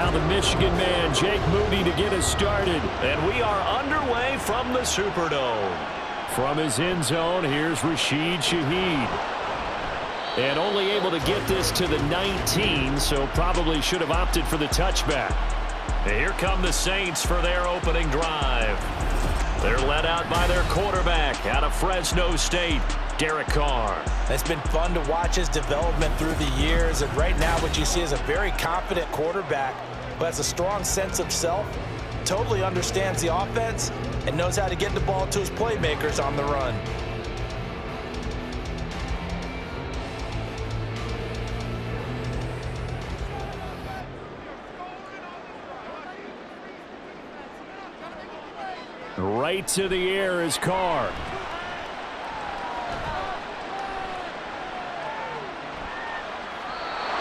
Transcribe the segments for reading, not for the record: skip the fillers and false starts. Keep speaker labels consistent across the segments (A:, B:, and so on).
A: Now the Michigan man, Jake Moody, to get us started.
B: And we are underway from the Superdome.
A: From his end zone, here's Rashid Shaheed. And only able to get this to the 19, so probably should have opted for the touchback.
B: And here come the Saints for their opening drive. They're led out by their quarterback out of Fresno State, Derek Carr.
C: It's been fun to watch his development through the years, and right now what you see is a very confident quarterback who has a strong sense of self, totally understands the offense, and knows how to get the ball to his playmakers on the run.
A: Right to the air is Carr.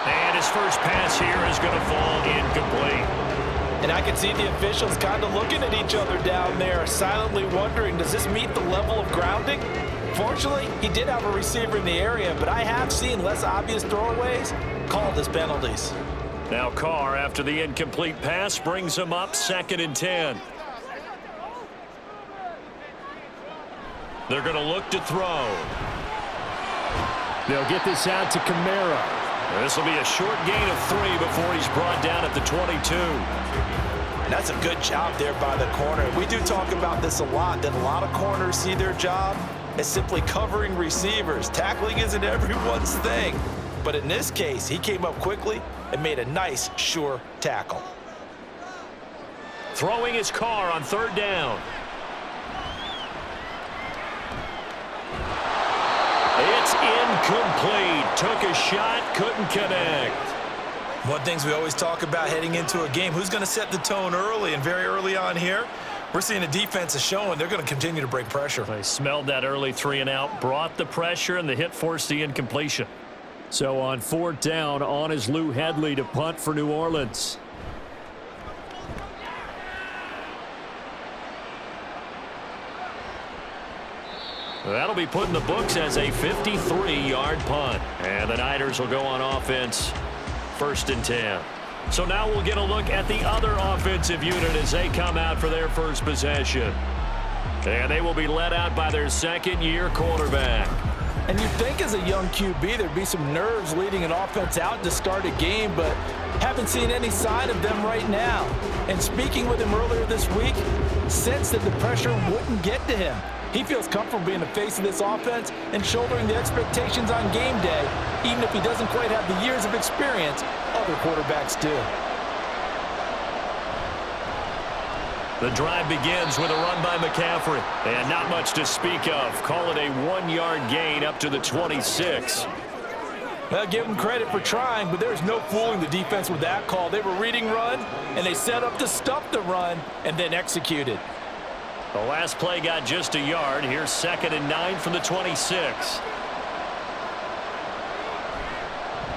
B: And his first pass here is going to fall incomplete.
C: And I can see the officials kind of looking at each other down there, silently wondering, does this meet the level of grounding? Fortunately, he did have a receiver in the area, but I have seen less obvious throwaways called as penalties.
B: Now Carr, after the incomplete pass, brings him up 2nd and 10. They're going to look to throw.
A: They'll get this out to Kamara.
B: This will be a short gain of 3 before he's brought down at the 22.
C: And that's a good job there by the corner. We do talk about this a lot, that a lot of corners see their job as simply covering receivers. Tackling isn't everyone's thing. But in this case, he came up quickly and made a nice, sure tackle.
B: Throwing his Carr on 3rd down. It's incomplete. Took a shot, couldn't connect.
C: One thing we always talk about heading into a game, who's going to set the tone early, and very early on here, we're seeing the defense is showing they're going to continue to break pressure.
B: They smelled that early 3 and out, brought the pressure, and the hit forced the incompletion.
A: So on 4th down, on is Lou Hedley to punt for New Orleans.
B: That'll be put in the books as a 53-yard punt. And the Niners will go on offense 1st and 10. So now we'll get a look at the other offensive unit as they come out for their first possession. And they will be led out by their 2nd-year quarterback.
C: And you'd think as a young QB there'd be some nerves leading an offense out to start a game, but haven't seen any sign of them right now. And speaking with him earlier this week, sensed that the pressure wouldn't get to him. He feels comfortable being the face of this offense and shouldering the expectations on game day, even if he doesn't quite have the years of experience other quarterbacks do.
B: The drive begins with a run by McCaffrey. And not much to speak of. Call it a 1-yard gain up to the 26.
C: Well, give him credit for trying, but there's no fooling the defense with that call. They were reading run, and they set up to stuff the run and then executed.
B: The last play got just a yard. Here's 2nd and 9 from the 26.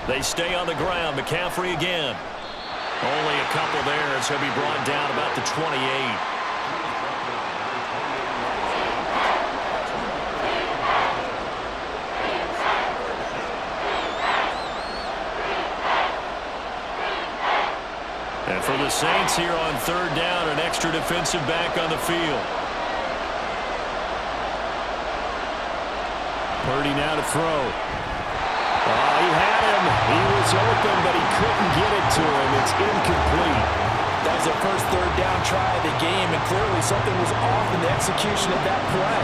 B: They stay on the ground. McCaffrey again. Only a couple there as he'll be brought down about the 28. And for the Saints here on 3rd down, an extra defensive back on the field.
A: Purdy now to throw. He had him. He was open, but he couldn't get it to him. It's incomplete.
C: That was their first 3rd down try of the game, and clearly something was off in the execution of that play.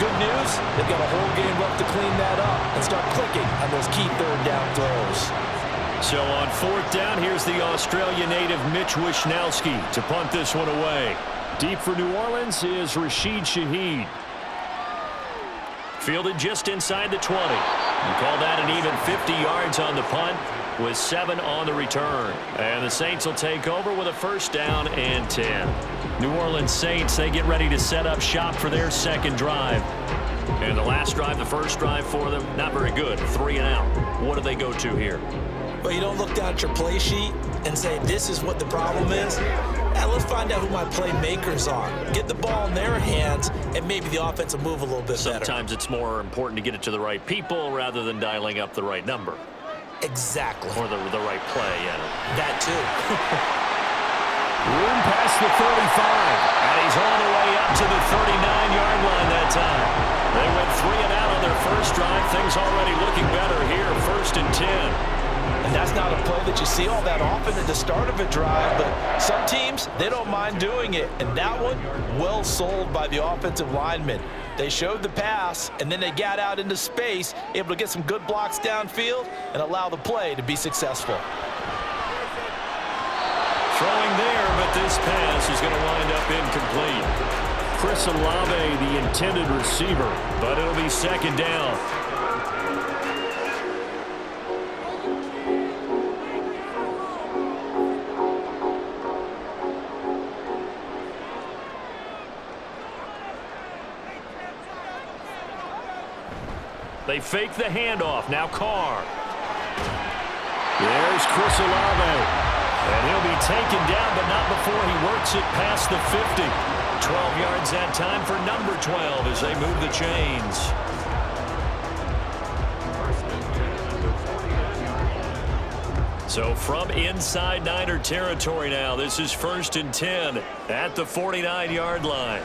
C: Good news, they've got a whole game left to clean that up and start clicking on those key 3rd down throws.
B: So on 4th down, here's the Australia native Mitch Wishnowsky to punt this one away.
A: Deep for New Orleans is Rashid Shaheed.
B: Fielded just inside the 20. You call that an even 50 yards on the punt with 7 on the return. And the Saints will take over with a 1st down and 10. New Orleans Saints, they get ready to set up shop for their 2nd drive. And the last drive, the first drive for them, not very good. 3 and out. What do they go to here?
C: Well, you don't look down at your play sheet and say, this is what the problem is. Now, let's find out who my playmakers are. Get the ball in their hands, and maybe the offense will move a little bit better.
B: Sometimes it's more important to get it to the right people rather than dialing up the right number.
C: Exactly.
B: Or the right play, yeah.
C: That too.
A: Room past the 35.
B: And he's all the way up to the 39-yard line that time. They went 3 and out on their first drive. Things already looking better here. 1st and 10.
C: And that's not a play that you see all that often at the start of a drive, but some teams, they don't mind doing it. And that one, well sold by the offensive lineman. They showed the pass, and then they got out into space, able to get some good blocks downfield and allow the play to be successful.
B: Throwing there, but this pass is going to wind up incomplete.
A: Chris Olave, the intended receiver,
B: but it'll be 2nd down. They fake the handoff. Now Carr.
A: There's Chris Olave.
B: And he'll be taken down, but not before he works it past the 50. 12 yards that time for number 12 as they move the chains. So from inside Niner territory now, this is 1st and 10 at the 49-yard line.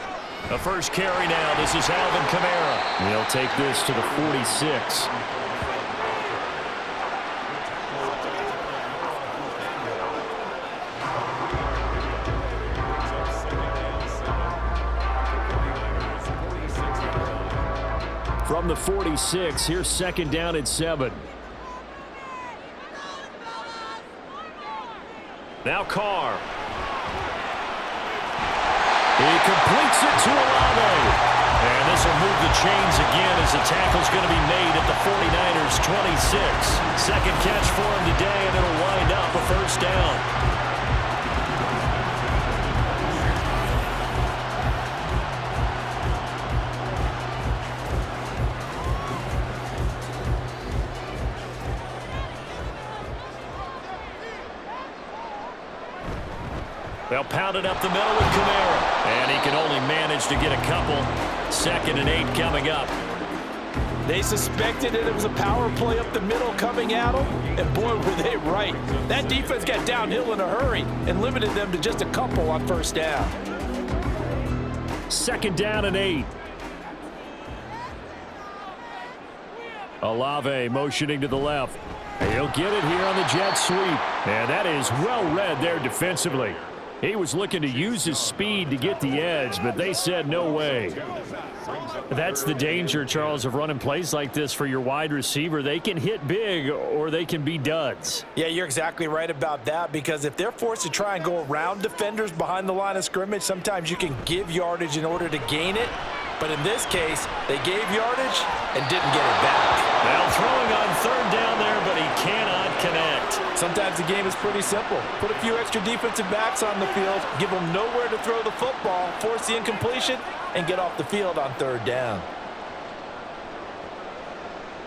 B: The first carry now. This is Alvin Kamara.
A: They'll take this to the 46. From the 46, here's 2nd down and 7.
B: Now Carr.
A: He completes it to Olave.
B: And this will move the chains again as the tackle's going to be made at the 49ers 26. Second catch for him today, and it'll wind up a 1st down. They'll pound it up the middle with Kamara. And he can only manage to get a couple. 2nd and 8 coming up.
C: They suspected it was a power play up the middle coming at them, and boy, were they right. That defense got downhill in a hurry and limited them to just a couple on 1st down.
A: 2nd down and 8. Olave motioning to the left. He'll get it here on the jet sweep. And that is well read there defensively. He was looking to use his speed to get the edge, but they said no way. That's the danger, Charles, of running plays like this for your wide receiver. They can hit big or they can be duds.
C: Yeah, you're exactly right about that, because if they're forced to try and go around defenders behind the line of scrimmage, sometimes you can give yardage in order to gain it. But in this case, they gave yardage and didn't get it back.
B: Now throwing on 3rd down there, but he cannot connect.
C: Sometimes the game is pretty simple. Put a few extra defensive backs on the field, give them nowhere to throw the football, force the incompletion, and get off the field on 3rd down.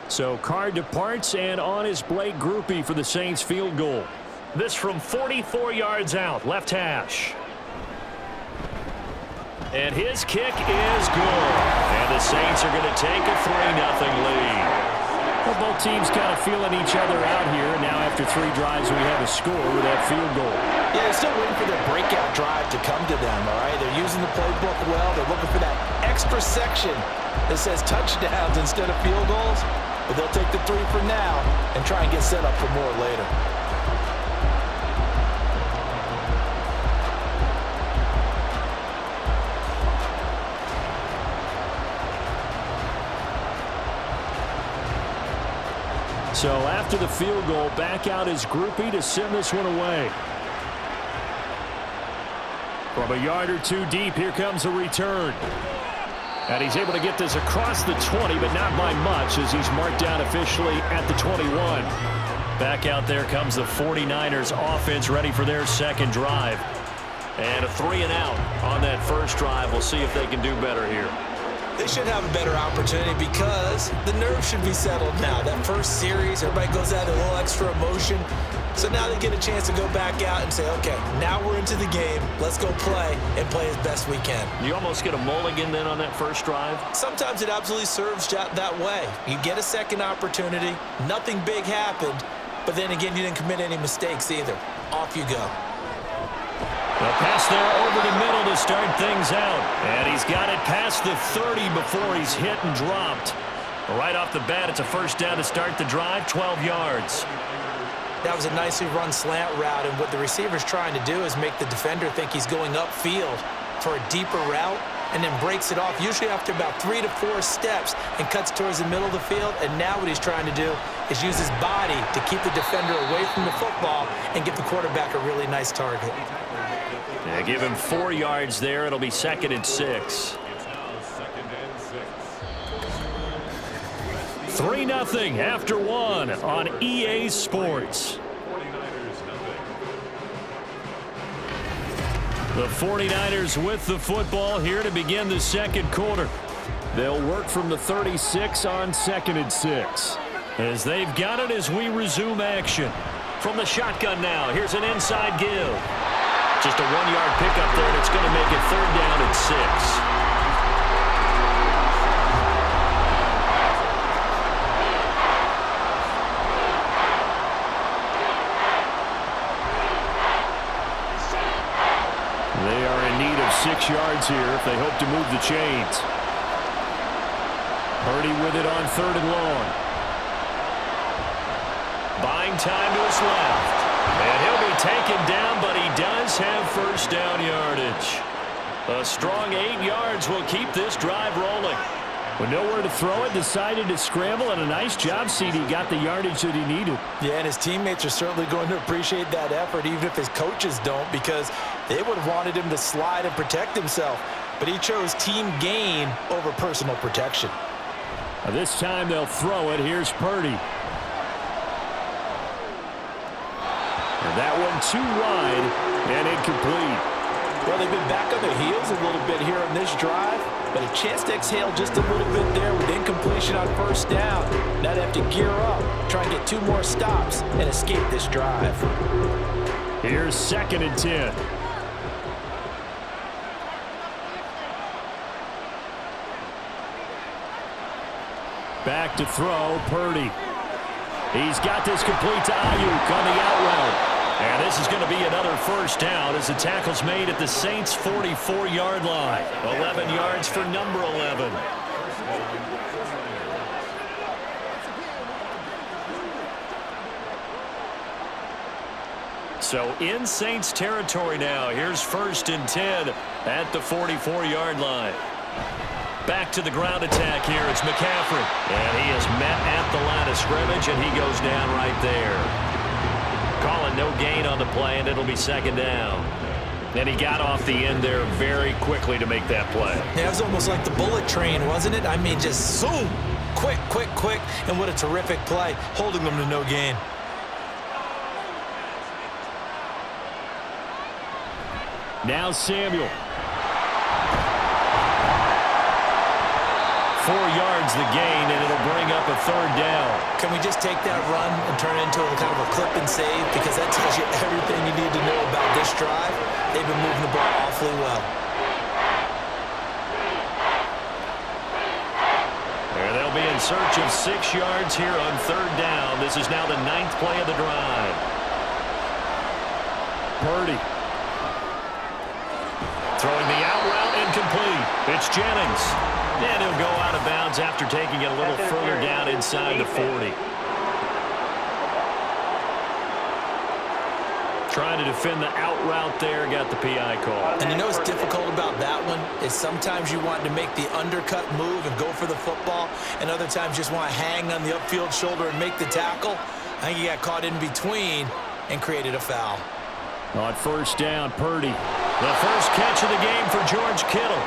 A: So Carr departs, and on is Blake Grupe for the Saints field goal.
B: This from 44 yards out, left hash. And his kick is good. And the Saints are going to take a 3-0 lead.
A: Well, both teams kind of feeling each other out here. Now after 3 drives, we have a score with that field goal.
C: Yeah, they're still waiting for their breakout drive to come to them, all right? They're using the playbook well. They're looking for that extra section that says touchdowns instead of field goals. But they'll take the 3 for now and try and get set up for more later.
A: So after the field goal, back out is Grupe to send this one away. From a yard or 2 deep, here comes a return. And he's able to get this across the 20, but not by much, as he's marked down officially at the 21.
B: Back out there comes the 49ers offense, ready for their 2nd drive. And a 3 and out on that first drive. We'll see if they can do better here.
C: They should have a better opportunity because the nerves should be settled now. That first series, everybody goes out a little extra emotion. So now they get a chance to go back out and say, okay, now we're into the game. Let's go play and play as best we can.
B: You almost get a mulligan then on that first drive?
C: Sometimes it absolutely serves that way. You get a second opportunity. Nothing big happened. But then again, you didn't commit any mistakes either. Off you go.
B: A pass there over the middle to start things out. And he's got it past the 30 before he's hit and dropped. Right off the bat, it's a first down to start the drive, 12 yards.
C: That was a nicely run slant route, and what the receiver's trying to do is make the defender think he's going upfield for a deeper route, and then breaks it off, usually after about 3 to 4 steps, and cuts towards the middle of the field. And now what he's trying to do is use his body to keep the defender away from the football and give the quarterback a really nice target.
B: Yeah, give him 4 yards there. It'll be 2nd and 6. 3-0 after 1 on EA Sports. The 49ers with the football here to begin the second quarter.
A: They'll work from the 36 on 2nd and 6.
B: As they've got it as we resume action. From the shotgun now, here's an inside give. Just a 1-yard pickup there, and it's going to make it 3rd down and 6.
A: They are in need of 6 yards here if they hope to move the chains. Purdy with it on 3rd and long.
B: Buying time to his left. And he'll be taken down, but he does have first down yardage. A strong 8 yards will keep this drive rolling.
A: With nowhere to throw it, decided to scramble, and a nice job, CD. Got the yardage that he needed.
C: Yeah, and his teammates are certainly going to appreciate that effort, even if his coaches don't, because they would have wanted him to slide and protect himself. But he chose team gain over personal protection.
A: This time they'll throw it. Here's Purdy. And that one too wide and incomplete.
C: Well, they've been back on their heels a little bit here on this drive, but a chance to exhale just a little bit there with incompletion on first down. Now they have to gear up, try and get 2 more stops, and escape this drive.
A: Here's 2nd and 10. Back to throw, Purdy. He's got this complete to Ayuk on the out route. And this is going to be another first down as the tackle's made at the Saints' 44-yard line. 11 yards for number 11. So in Saints territory now. Here's 1st and 10 at the 44-yard line. Back to the ground attack here. It's McCaffrey. And he is met at the line of scrimmage, and he goes down right there. Calling no gain on the play, and it'll be 2nd down. And he got off the end there very quickly to make that play.
C: Yeah, it was almost like the bullet train, wasn't it? I mean, just zoom. Quick, quick, quick. And what a terrific play, holding them to no gain.
A: Now Samuel.
B: 4 yards the gain, and it'll bring up a 3rd down.
C: Can we just take that run and turn it into a kind of a clip and save? Because that tells you everything you need to know about this drive. They've been moving the ball awfully well.
B: And they'll be in search of 6 yards here on 3rd down. This is now the 9th play of the drive.
A: Purdy.
B: Throwing the out route, incomplete. It's Jennings. And he'll go out of bounds after taking it a little further down inside the 40. Trying to defend the out route there, got the PI call.
C: And you know what's difficult about that one is sometimes you want to make the undercut move and go for the football, and other times you just want to hang on the upfield shoulder and make the tackle. I think he got caught in between and created a foul.
A: On 1st down, Purdy.
B: The first catch of the game for George Kittle.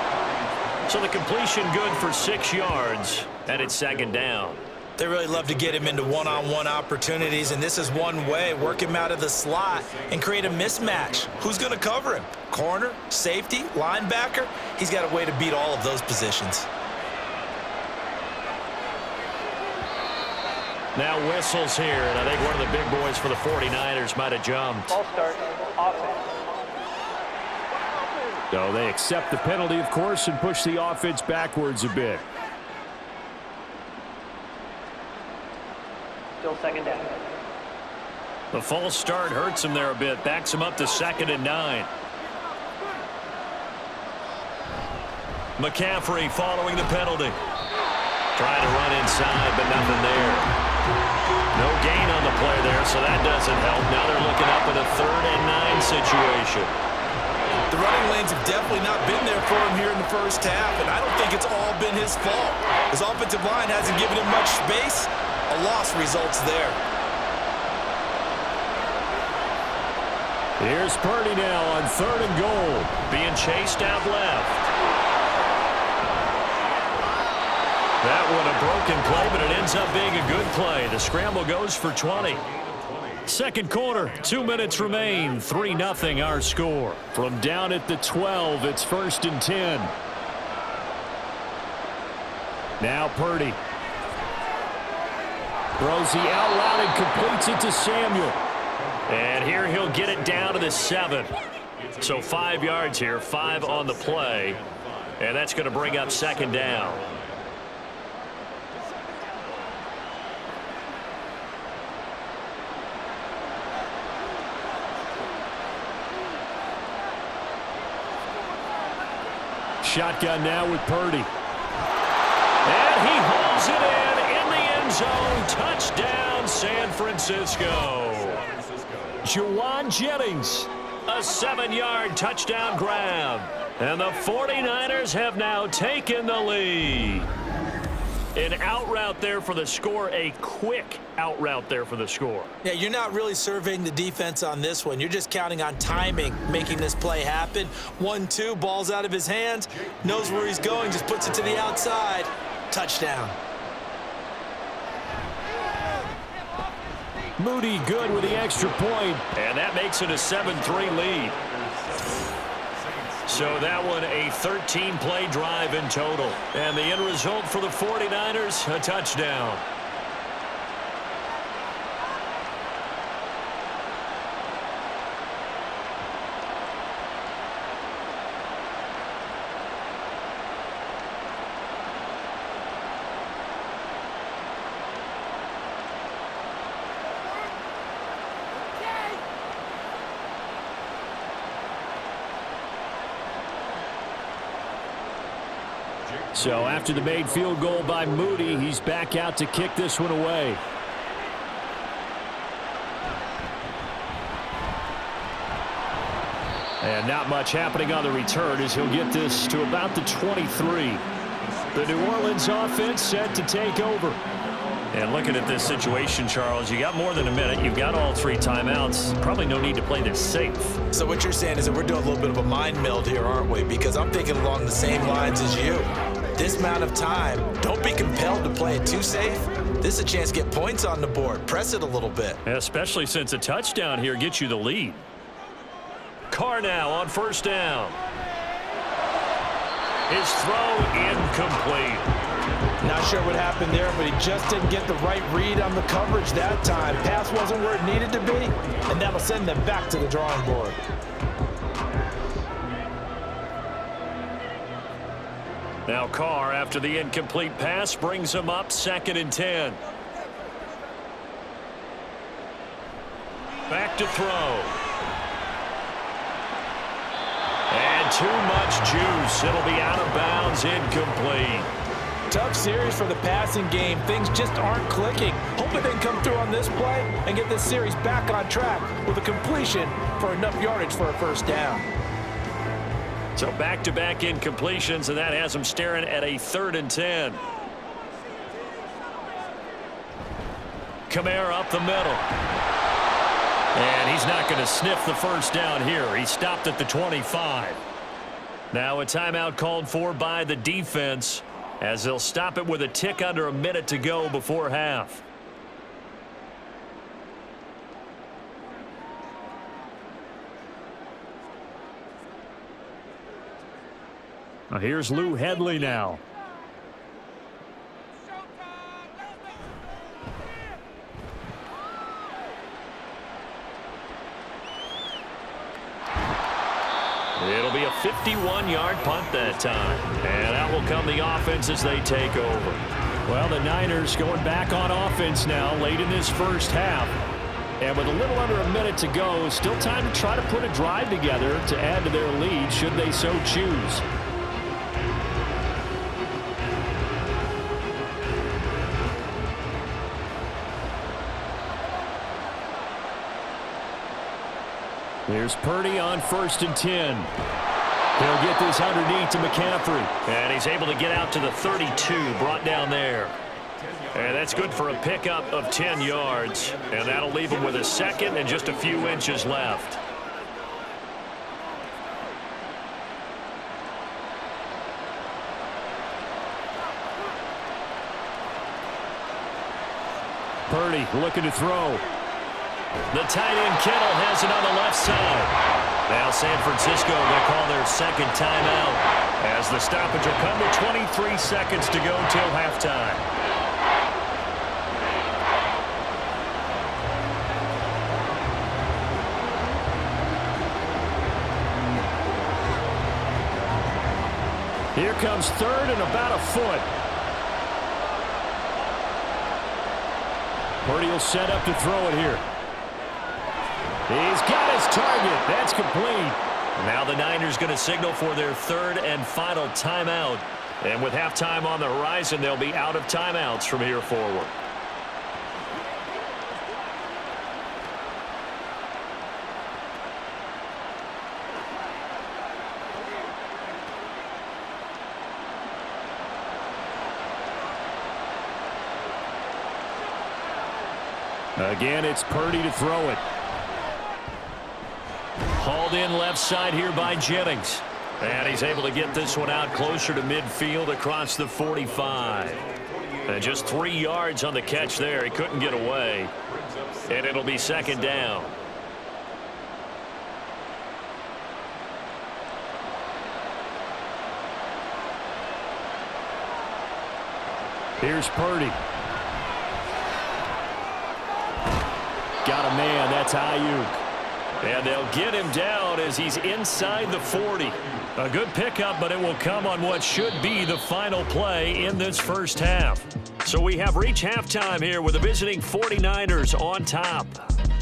B: So the completion good for 6 yards, and it's 2nd down.
C: They really love to get him into one-on-one opportunities, and this is one way. Work him out of the slot and create a mismatch. Who's going to cover him? Corner, safety, linebacker? He's got a way to beat all of those positions.
B: Now whistles here, and I think one of the big boys for the 49ers might have jumped.
D: Ball start, offense.
A: So they accept the penalty, of course, and push the offense backwards a bit.
D: Still 2nd down.
B: The false start hurts him there a bit. Backs him up to 2nd and 9. McCaffrey following the penalty. Trying to run inside, but nothing there. No gain on the play there, so that doesn't help. Now they're looking up at a 3rd and 9 situation.
C: The running lanes have definitely not been there for him here in the first half, and I don't think it's all been his fault. His offensive line hasn't given him much space. A loss results there.
A: Here's Purdy now on 3rd and goal.
B: Being chased out left. That one a broken play, but it ends up being a good play. The scramble goes for 20.
A: Second quarter, 2 minutes remain. 3-0 our score. From down at the 12, it's 1st and 10. Now Purdy. Throws the out route and completes it to Samuel.
B: And here he'll get it down to the 7. So 5 yards here, 5 on the play. And that's going to bring up 2nd down.
A: Shotgun now with Purdy. And he hauls it in the end zone. Touchdown, San Francisco. Juwan Jennings.
B: A 7-yard touchdown grab. And the 49ers have now taken the lead. An out route there for the score, a quick out route there for the score.
C: Yeah, you're not really surveying the defense on this one. You're just counting on timing, making this play happen. 1-2, ball's out of his hands, knows where he's going, just puts it to the outside. Touchdown.
A: Moody good with the extra point.
B: And that makes it a 7-3 lead. So that one a 13-play drive in total. And the end result for the 49ers, a touchdown.
A: So after the made field goal by Moody, he's back out to kick this one away. And not much happening on the return as he'll get this to about the 23. The New Orleans offense set to take over.
B: And looking at this situation, Charles, you got more than a minute. You've got all 3 timeouts. Probably no need to play this safe.
C: So what you're saying is that we're doing a little bit of a mind meld here, aren't we? Because I'm thinking along the same lines as you. This amount of time, don't be compelled to play it too safe. This is a chance to get points on the board. Press it a little bit.
B: Especially since a touchdown here gets you the lead. Carr now on 1st down. His throw incomplete.
C: Not sure what happened there, but he just didn't get the right read on the coverage that time. Pass wasn't where it needed to be, and that'll send them back to the drawing board.
B: Now Carr, after the incomplete pass, brings him up 2nd and 10. Back to throw. And too much juice. It'll be out of bounds, incomplete.
C: Tough series for the passing game. Things just aren't clicking. Hoping they can come through on this play and get this series back on track with a completion for enough yardage for a 1st down.
B: So back-to-back incompletions, and that has them staring at a 3rd and 10. Kamara up the middle. And he's not going to sniff the 1st down here. He stopped at the 25. Now a timeout called for by the defense as they'll stop it with a tick under a minute to go before half.
A: Now here's Lou Hedley now.
B: It'll be a 51-yard punt that time. And out will come the offense as they take over.
A: Well, the Niners going back on offense now late in this first half. And with a little under a minute to go, still time to try to put a drive together to add to their lead should they so choose. Here's Purdy on 1st and 10. He'll get this underneath to McCaffrey.
B: And he's able to get out to the 32, brought down there. And that's good for a pickup of 10 yards. And that'll leave him with a second and just a few inches left.
A: Purdy looking to throw.
B: The tight end Kittle has it on the left side. Now San Francisco going to call their second timeout as the stoppage will come with 23 seconds to go till halftime.
A: Here comes 3rd and about a foot. Purdy will set up to throw it here. He's got his target. That's complete.
B: Now the Niners going to signal for their 3rd and final timeout. And with halftime on the horizon, they'll be out of timeouts from here forward.
A: Again, it's Purdy to throw it.
B: Hauled in left side here by Jennings. And he's able to get this one out closer to midfield across the 45. And just 3 yards on the catch there. He couldn't get away. And it'll be second down.
A: Here's Purdy. Got a man. That's Ayuk.
B: And they'll get him down as he's inside the 40. A good pickup, but it will come on what should be the final play in this first half. So we have reached halftime here with the visiting 49ers on top.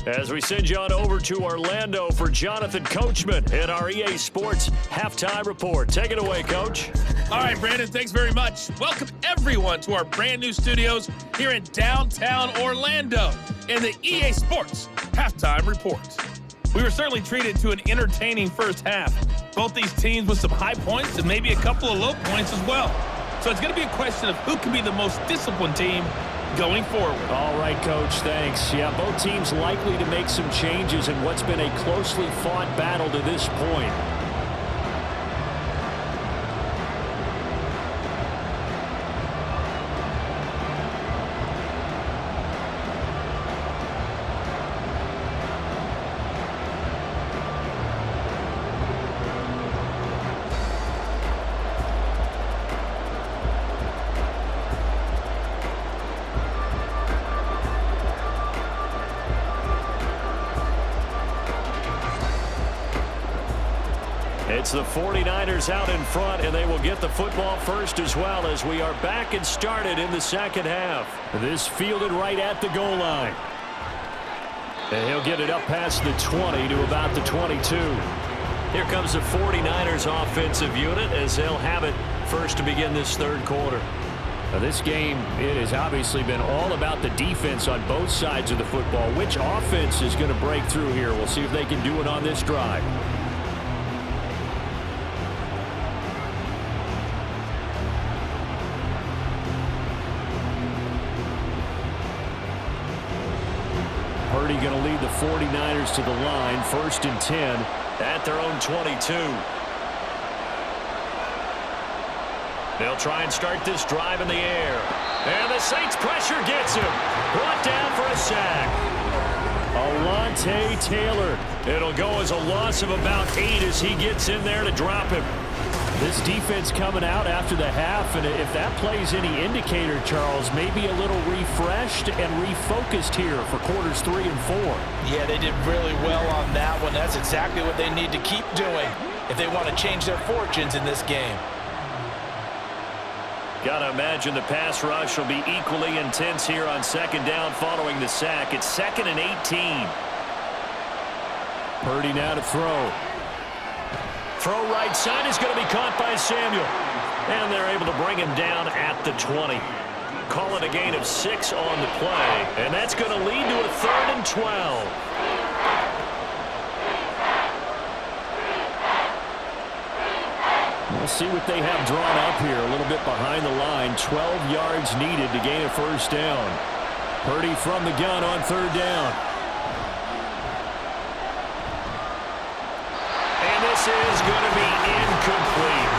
B: As we send you on over to Orlando for Jonathan Coachman in our EA Sports Halftime Report. Take it away, Coach.
E: All right, Brandon, thanks very much. Welcome, everyone, to our brand-new studios here in downtown Orlando in the EA Sports Halftime Report. We were certainly treated to an entertaining first half. Both these teams with some high points and maybe a couple of low points as well. So it's going to be a question of who can be the most disciplined team going forward.
A: All right, Coach, thanks. Yeah, both teams likely to make some changes in what's been a closely fought battle to this point.
B: It's the 49ers out in front, and they will get the football first as well as we are back and started in the second half.
A: This fielded right at the goal line. And he'll get it up past the 20 to about the 22.
B: Here comes the 49ers offensive unit as they'll have it first to begin this third quarter.
A: Now this game, it has obviously been all about the defense on both sides of the football. Which offense is going to break through here? We'll see if they can do it on this drive. Purdy going to lead the 49ers to the line, 1st and 10.
B: At their own 22. They'll try and start this drive in the air. And the Saints pressure gets him. Brought down for a sack.
A: Alontae Taylor.
B: It'll go as a loss of about 8 as he gets in there to drop him.
A: This defense coming out after the half, and if that plays any indicator, Charles, maybe a little refreshed and refocused here for quarters 3 and 4.
C: Yeah, they did really well on that one. That's exactly what they need to keep doing if they want to change their fortunes in this game.
B: Gotta imagine the pass rush will be equally intense here on second down following the sack. It's 2nd and 18.
A: Purdy now to throw.
B: Throw right side is going to be caught by Samuel. And they're able to bring him down at the 20. Call it a gain of 6 on the play. And that's going to lead to a 3rd and 12.
A: We'll see what they have drawn up here. A little bit behind the line. 12 yards needed to gain a first down. Purdy from the gun on third down.
B: And this is going to be incomplete.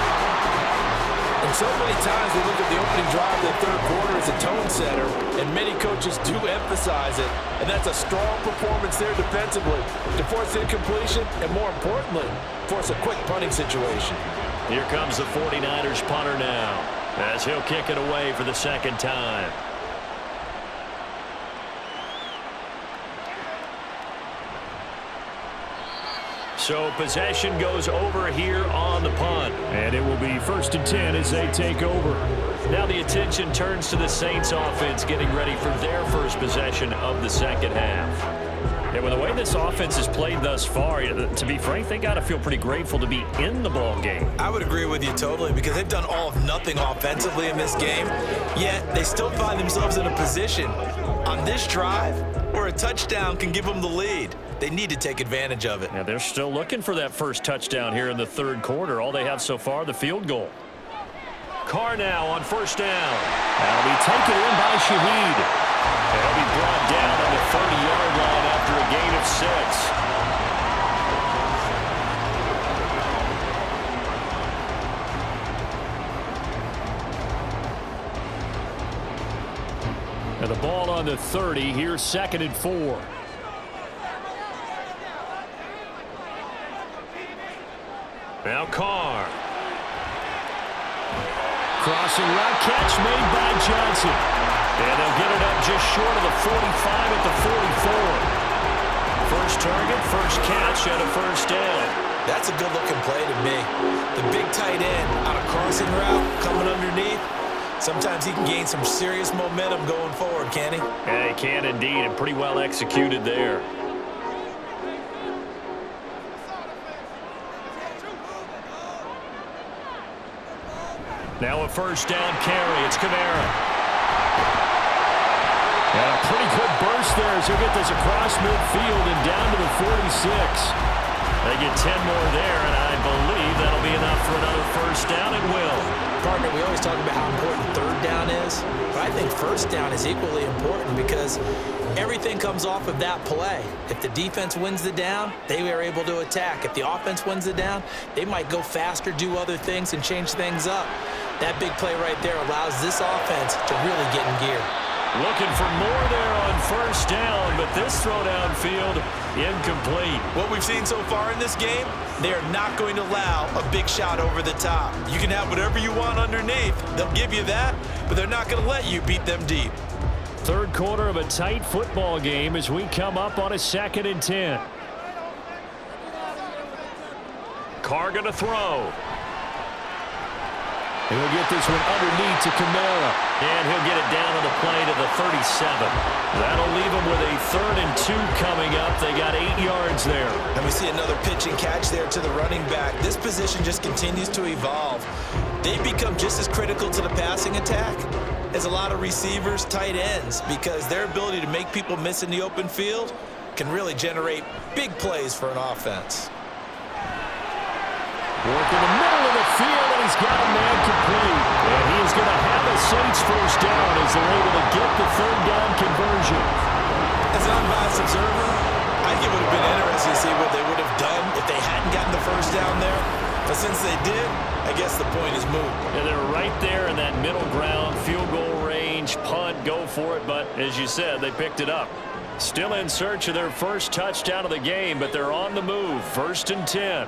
C: And so many times we look at the opening drive of the third quarter as a tone setter, and many coaches do emphasize it. And that's a strong performance there defensively to force incompletion and, more importantly, force a quick punting situation.
B: Here comes the 49ers punter now as he'll kick it away for the second time. So possession goes over here on the punt.
A: And it will be 1st and 10 as they take over.
B: Now the attention turns to the Saints offense getting ready for their first possession of the second half. And with the way this offense has played thus far, to be frank, they got to feel pretty grateful to be in the ball game.
C: I would agree with you totally because they've done all of nothing offensively in this game, yet they still find themselves in a position on this drive where a touchdown can give them the lead. They need to take advantage of it.
B: Yeah, they're still looking for that first touchdown here in the third quarter. All they have so far, the field goal. Carr now on first down.
A: That'll be taken in by Shaheed.
B: They'll be brought down on the 30-yard line after a gain of 6.
A: And the ball on the 30. Here's 2nd and 4.
B: Now Carr.
A: Crossing route catch made by Johnson.
B: And they'll get it up just short of the 45 at the 44. First target, first catch, and a first down.
C: That's a good-looking play to me. The big tight end on a crossing route coming underneath. Sometimes he can gain some serious momentum going forward, can he?
B: Yeah, he can indeed, and pretty well executed there. Now a first down carry. It's Kamara.
A: And a pretty good burst there as he'll get this across midfield and down to the 46.
B: They get 10 more there, and I believe that'll be enough for another first down. It will.
C: Partner, we always talk about how important third down is, but I think first down is equally important because everything comes off of that play. If the defense wins the down, they are able to attack. If the offense wins the down, they might go faster, do other things, and change things up. That big play right there allows this offense to really get in gear.
B: Looking for more there on first down, but this throw downfield incomplete.
C: What we've seen so far in this game, they are not going to allow a big shot over the top. You can have whatever you want underneath. They'll give you that, but they're not going to let you beat them deep.
A: Third quarter of a tight football game as we come up on a 2nd and 10.
B: Carr going to throw.
A: He'll get this one underneath to Kamara.
B: And he'll get it down on the play to the 37. That'll leave them with a 3rd and 2 coming up. They got 8 yards there.
C: And we see another pitch and catch there to the running back. This position just continues to evolve. They become just as critical to the passing attack as a lot of receivers, tight ends, because their ability to make people miss in the open field can really generate big plays for an offense.
A: Work in the middle of the field, and he's got a man complete. And he is going to have a Saints first down as they're able to get the third down conversion.
C: As an unbiased observer, I think it would have been interesting to see what they would have done if they hadn't gotten the first down there. But since they did, I guess the point is moot.
B: And they're right there in that middle ground, field goal range, punt, go for it. But as you said, they picked it up. Still in search of their first touchdown of the game, but they're on the move. 1st and 10.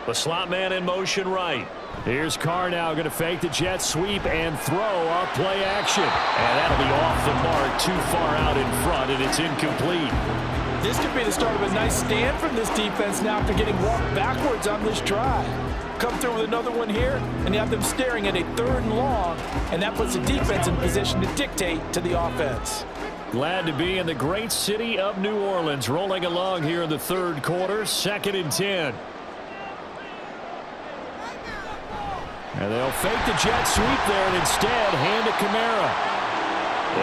B: The slot man in motion right.
A: Here's Carr now going to fake the jet sweep and throw off play action. And that'll be off the mark, too far out in front, and it's incomplete.
C: This could be the start of a nice stand from this defense now after getting walked backwards on this drive. Come through with another one here, and you have them staring at a 3rd and long, and that puts the defense in position to dictate to the offense.
A: Glad to be in the great city of New Orleans, rolling along here in the third quarter, 2nd and 10. And they'll fake the jet sweep there and instead hand it Kamara.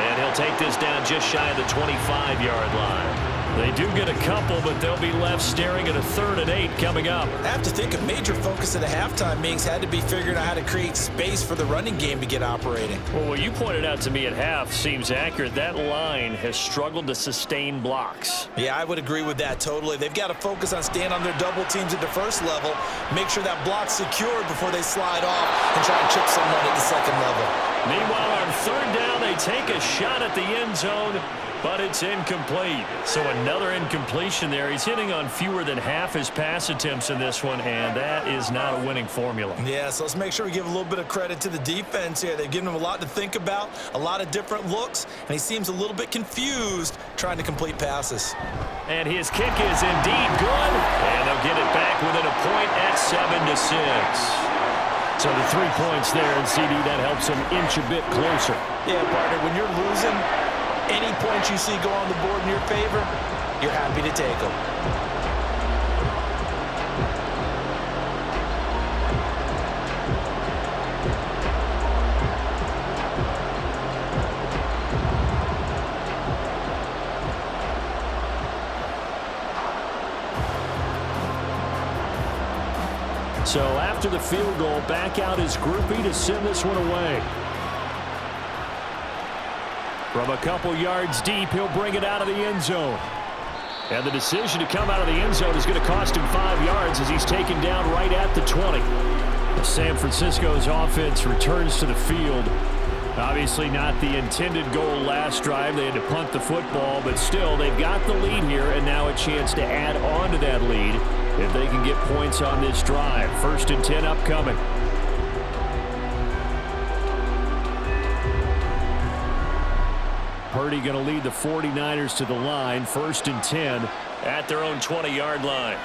B: And he'll take this down just shy of the 25-yard line. They do get a couple, but they'll be left staring at a 3rd and 8 coming up.
C: I have to think a major focus at the halftime meetings had to be figuring out how to create space for the running game to get operating.
B: Well, what you pointed out to me at half seems accurate. That line has struggled to sustain blocks.
C: Yeah, I would agree with that totally. They've got to focus on staying on their double teams at the first level, make sure that block's secured before they slide off and try and chip someone at the second level.
B: Meanwhile, on 3rd down, they take a shot at the end zone, but it's incomplete. So another incompletion there. He's hitting on fewer than half his pass attempts in this one, and that is not a winning formula.
C: Yeah, so let's make sure we give a little bit of credit to the defense here. They've given him a lot to think about, a lot of different looks, and he seems a little bit confused trying to complete passes.
B: And his kick is indeed good, and they'll get it back within a point at 7-6.
A: So the 3 points there, and CD, that helps him inch a bit closer.
C: Yeah, partner, when you're losing, any points you see go on the board in your favor, you're happy to take them.
A: So after the field goal, back out his groupie to send this one away. From a couple yards deep, he'll bring it out of the end zone. And the decision to come out of the end zone is going to cost him 5 yards as he's taken down right at the 20. San Francisco's offense returns to the field. Obviously not the intended goal last drive. They had to punt the football, but still, they've got the lead here, and now a chance to add on to that lead if they can get points on this drive. 1st and 10 upcoming. Purdy going to lead the 49ers to the line. 1st and 10
B: at their own 20-yard line.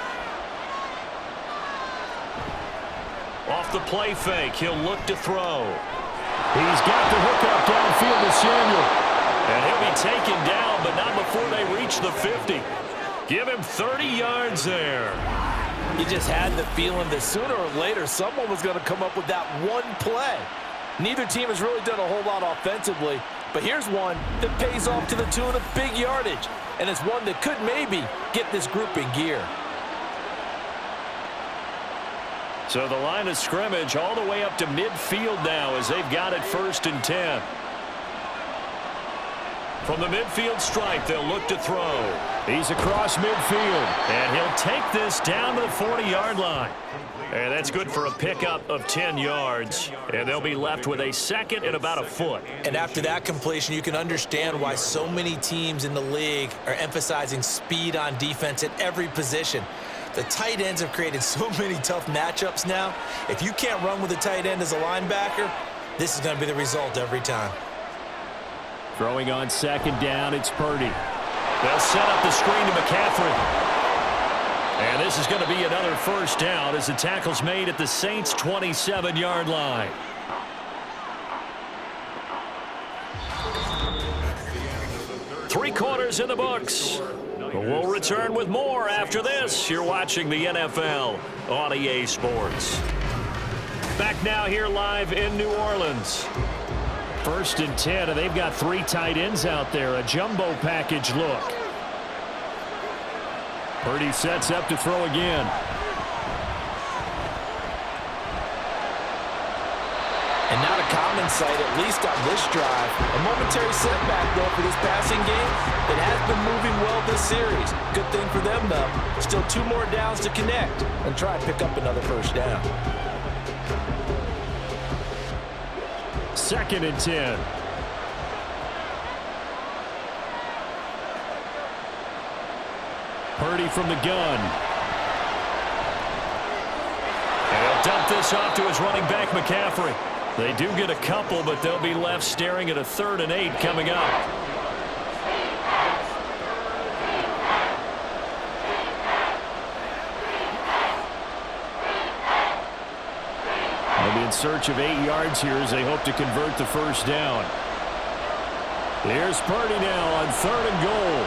B: Off the play fake, he'll look to throw.
A: He's got the hook up downfield to Samuel.
B: And he'll be taken down, but not before they reach the 50. Give him 30 yards there.
C: You just had the feeling that sooner or later someone was going to come up with that one play. Neither team has really done a whole lot offensively, but here's one that pays off to the tune of big yardage, and it's one that could maybe get this group in gear.
B: So the line of scrimmage all the way up to midfield now as they've got it 1st and 10. From the midfield stripe, they'll look to throw.
A: He's across midfield.
B: And he'll take this down to the 40-yard line. And that's good for a pickup of 10 yards. And they'll be left with a 2nd and about a foot.
C: And after that completion, you can understand why so many teams in the league are emphasizing speed on defense at every position. The tight ends have created so many tough matchups now. If you can't run with a tight end as a linebacker, this is going to be the result every time.
A: Throwing on 2nd down, it's Purdy.
B: They'll set up the screen to McCaffrey. And this is going to be another 1st down as the tackle's made at the Saints' 27-yard line. Three quarters in the books. We'll return with more after this. You're watching the NFL on EA Sports. Back now here live in New Orleans.
A: 1st and 10, and they've got 3 tight ends out there. A jumbo package look. Purdy sets up to throw again.
C: And not a common sight, at least on this drive. A momentary setback, though, for this passing game. It has been moving well this series. Good thing for them, though. Still 2 more downs to connect and try and pick up another 1st down.
A: 2nd and 10. Purdy from the gun.
B: And he'll dump this off to his running back, McCaffrey. They do get a couple, but they'll be left staring at a 3rd and 8 coming up.
A: They'll be in search of 8 yards here as they hope to convert the 1st down. Here's Purdy now on 3rd and goal.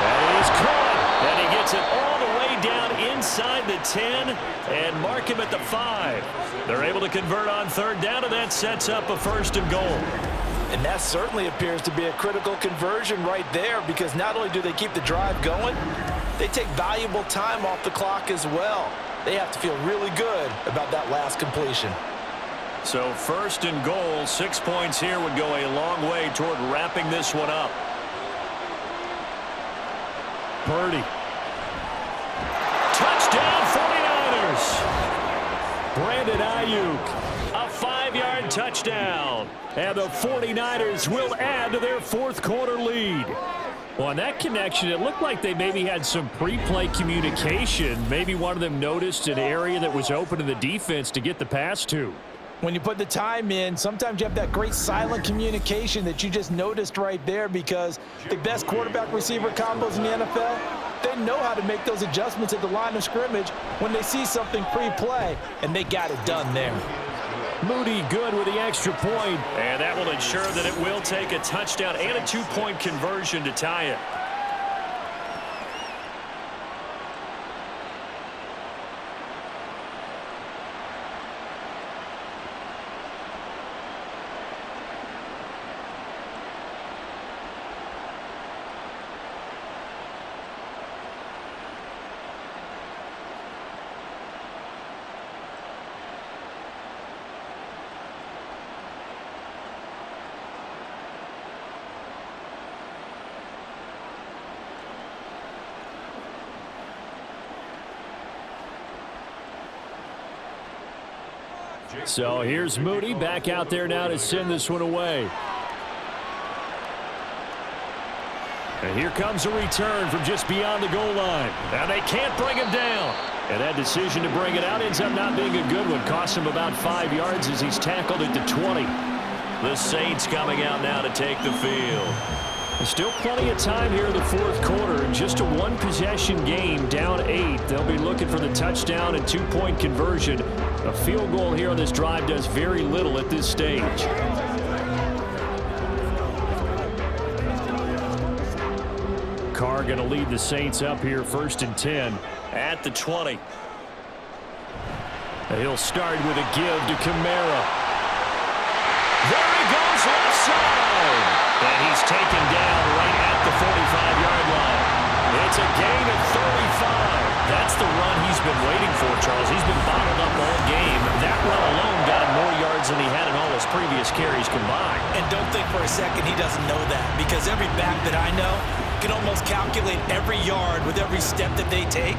B: And he's caught, and he gets it all the way down inside the 10 and mark him at the 5. They're able to convert on 3rd down, and that sets up a 1st and goal.
C: And that certainly appears to be a critical conversion right there, because not only do they keep the drive going, they take valuable time off the clock as well. They have to feel really good about that last completion.
B: So 1st and goal, 6 points here would go a long way toward wrapping this one up.
A: Purdy.
B: Touchdown 49ers!
A: Brandon Ayuk.
B: A 5-yard touchdown.
A: And the 49ers will add to their fourth-quarter lead. Well, on that connection, it looked like they maybe had some pre-play communication. Maybe one of them noticed an area that was open to the defense to get the pass to.
C: When you put the time in, sometimes you have that great silent communication that you just noticed right there, because the best quarterback-receiver combos in the NFL, they know how to make those adjustments at the line of scrimmage when they see something pre-play, and they got it done there.
A: Moody good with the extra point.
B: And that will ensure that it will take a touchdown and a 2-point conversion to tie it.
A: So here's Moody back out there now to send this one away. And here comes a return from just beyond the goal line.
B: And they can't bring him down.
A: And that decision to bring it out ends up not being a good one. Costs him about 5 yards as he's tackled at the 20.
B: The Saints coming out now to take the field.
A: There's still plenty of time here in the fourth quarter. In just a one-possession game, down 8. They'll be looking for the touchdown and 2-point conversion. A field goal here on this drive does very little at this stage. Carr going to lead the Saints up here, 1st and 10.
B: At the 20.
A: He'll start with a give to Kamara.
B: There he goes, left side. And he's taken down right at the 45-yard line. It's a gain of 35. That's the run he's been waiting for, Charles. He's been bottled up all game. That run alone got him more yards than he had in all his previous carries combined.
C: And don't think for a second he doesn't know that, because every back that I know can almost calculate every yard with every step that they take.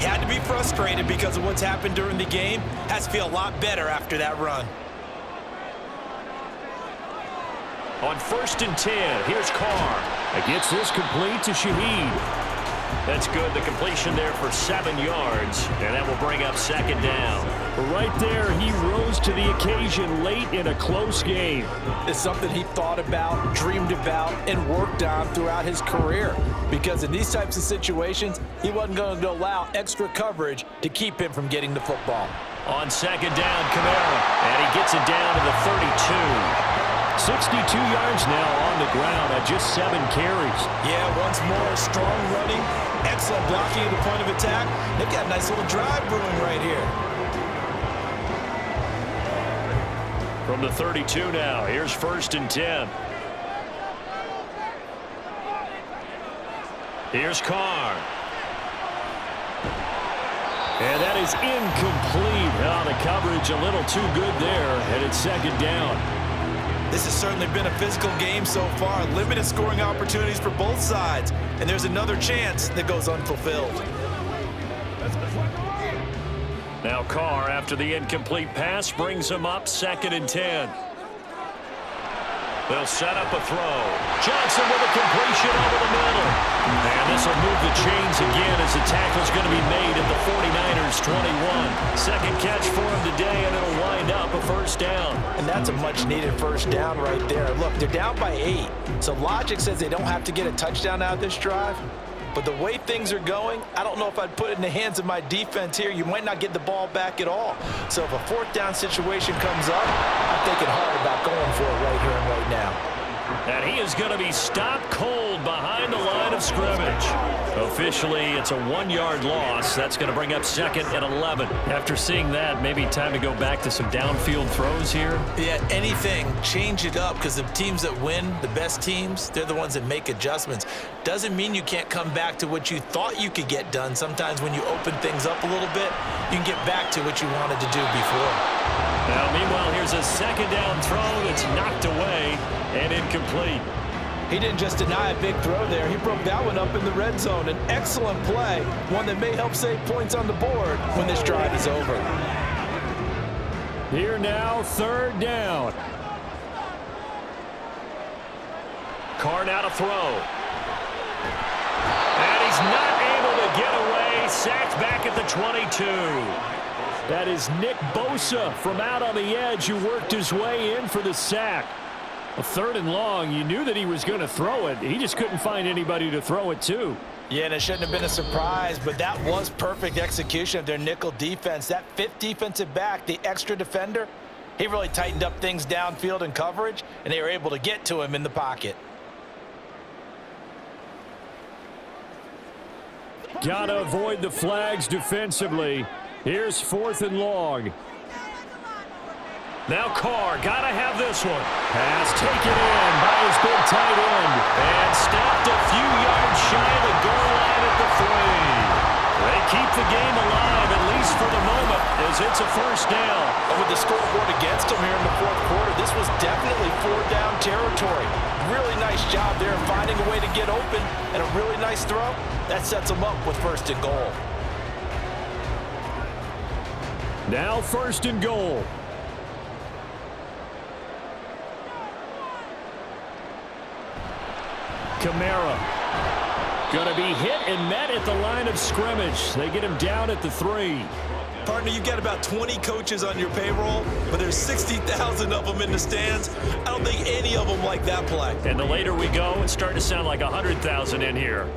C: He had to be frustrated because of what's happened during the game. Has to feel a lot better after that run.
B: On 1st and 10, here's Carr.
A: Gets this complete to Shaheed.
B: That's good. The completion there for 7 yards, and that will bring up 2nd down.
A: Right there, he rose to the occasion late in a close game.
C: It's something he thought about, dreamed about, and worked on throughout his career. Because in these types of situations, he wasn't going to allow extra coverage to keep him from getting the football.
B: On 2nd down, Kamara, and he gets it down to the 32.
A: 62 yards now on the ground at just 7 carries.
C: Yeah, once more, strong running, excellent blocking at the point of attack. They've got a nice little drive brewing right here.
B: From the 32 now, here's 1st and 10. Here's Carr.
A: And that is incomplete. The coverage a little too good there, and it's 2nd down.
C: This has certainly been a physical game so far. Limited scoring opportunities for both sides. And there's another chance that goes unfulfilled.
B: Now Carr, after the incomplete pass, brings him up 2nd and 10. They'll set up a throw. Johnson with a completion over the middle. And this will move the chains again as the tackle's going to be made at the 49ers 21. Second catch for him today, and it'll wind up a 1st down.
C: And that's a much-needed 1st down right there. Look, they're down by 8. So logic says they don't have to get a touchdown out of this drive. But the way things are going, I don't know if I'd put it in the hands of my defense here. You might not get the ball back at all. So if a 4th down situation comes up, I'm thinking hard about going for it right here and right now.
B: And he is going to be stopped cold behind the line of scrimmage. Officially, it's a 1-yard loss. That's going to bring up 2nd and 11. After seeing that, maybe time to go back to some downfield throws here.
C: Yeah, anything. Change it up, because the teams that win, the best teams, they're the ones that make adjustments. Doesn't mean you can't come back to what you thought you could get done. Sometimes when you open things up a little bit, you can get back to what you wanted to do before.
B: Now, meanwhile, here's a 2nd down throw that's knocked away and incomplete.
C: He didn't just deny a big throw there. He broke that one up in the red zone. An excellent play, one that may help save points on the board when this drive is over.
A: Here now, 3rd down.
B: Carr now to throw. And he's not able to get away. Sacked back at the 22.
A: That is Nick Bosa from out on the edge who worked his way in for the sack. A 3rd and long, you knew that he was going to throw it. He just couldn't find anybody to throw it to.
C: Yeah, and it shouldn't have been a surprise, but that was perfect execution of their nickel defense. That 5th defensive back, the extra defender, he really tightened up things downfield in coverage, and they were able to get to him in the pocket.
A: Got to avoid the flags defensively. Here's 4th and long.
B: Now Carr, gotta have this one.
A: Pass taken in by his big tight end.
B: And stopped a few yards shy of the goal line at the 3. They keep the game alive, at least for the moment, as it's a 1st down.
C: And with the scoreboard against them here in the 4th quarter, this was definitely 4th-down territory. Really nice job there finding a way to get open, and a really nice throw. That sets them up with 1st and goal.
A: Now 1st and goal. Kamara. Going to be hit and met at the line of scrimmage. They get him down at the 3.
C: Partner, you've got about 20 coaches on your payroll, but there's 60,000 of them in the stands. I don't think any of them like that play.
B: And the later we go, it's starting to sound like 100,000 in here.